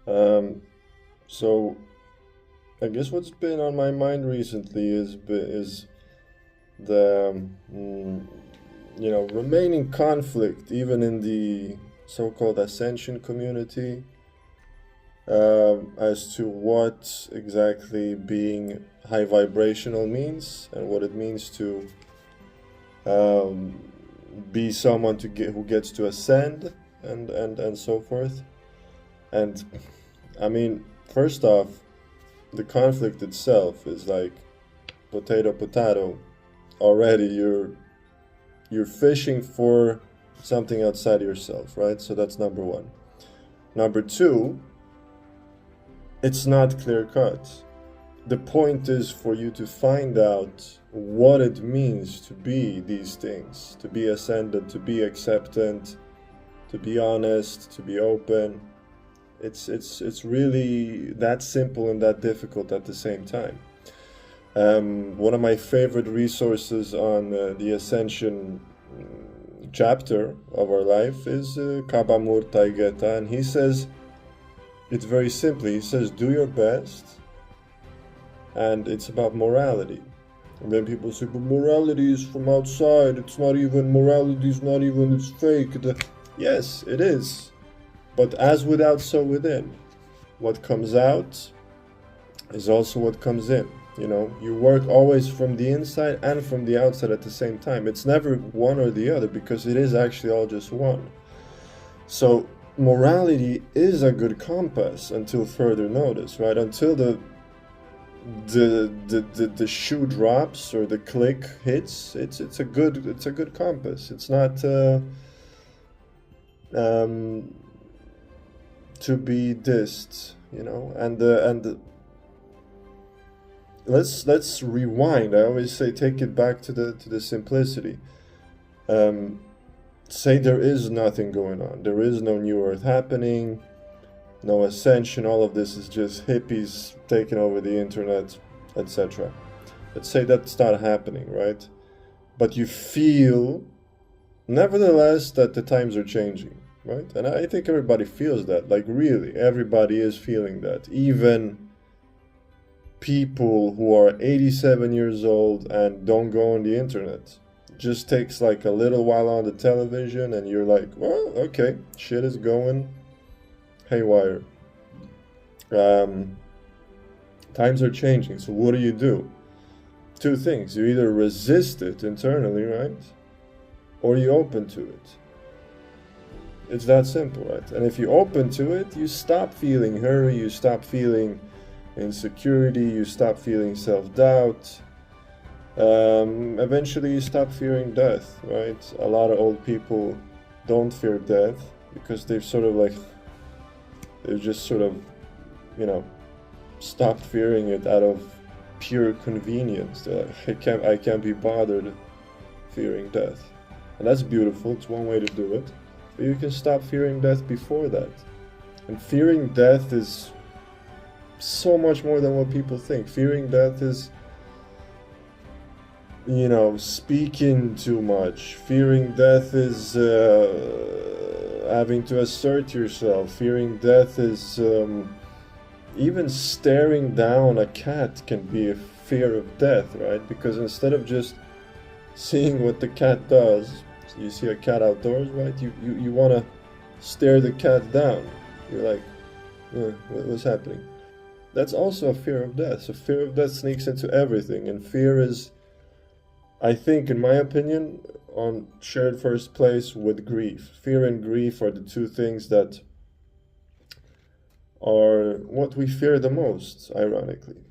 Um, so I guess what's been on my mind recently is the remaining conflict even in the so-called ascension community, as to what exactly being high vibrational means and what it means to um, be someone who gets to ascend and so forth. And I mean, first off, the conflict itself is like potato potato. Already you're fishing for something outside yourself, right? So that's number one. Number two, it's not clear cut. The point is for you to find out what it means to be these things, to be ascendant, to be acceptant, to be honest, to be open. It's really that simple and that difficult at the same time. One of my favorite resources on the Ascension chapter of our life is Kabamur Taigeta, and he says it's very simply. He says, "Do your best," and it's about morality. And then people say, "But morality is from outside. It's not even morality. Is not even. It's fake." Yes, it is. But as without, so within. What comes out is also what comes in. You know, you work always from the inside and from the outside at the same time. It's never one or the other because it is actually all just one. So morality is a good compass until further notice, right? Until the shoe drops or the click hits, it's a good compass. It's not to be dissed, you know. And let's rewind. I always say take it back to the simplicity. Say there is nothing going on. There is no new earth happening, no ascension. All of this is just hippies taking over the internet, etc. Let's say that's not happening, right? But you feel, nevertheless, that the times are changing, right? And I think everybody feels that. Like, really, everybody is feeling that. Even people who are 87 years old and don't go on the internet. It just takes like a little while on the television and you're like, well, okay, shit is going haywire. Times are changing, so what do? Two things. You either resist it internally, right? Or you open to it. It's that simple, right? And if you open to it, you stop feeling hurry, you stop feeling insecurity, you stop feeling self-doubt. Eventually you stop fearing death, right? A lot of old people don't fear death because they've just sort of, stopped fearing it out of pure convenience. They're like, I can't be bothered fearing death. And that's beautiful, it's one way to do it. But you can stop fearing death before that. And fearing death is so much more than what people think. Fearing death is, speaking too much. Fearing death is having to assert yourself. Fearing death is even staring down a cat can be a fear of death, right? Because instead of just seeing what the cat does, so you see a cat outdoors, right? You want to stare the cat down. You're like, what's happening? That's also a fear of death. So fear of death sneaks into everything, and fear is, I think, in my opinion, on shared first place with grief. Fear and grief are the two things that are what we fear the most, ironically.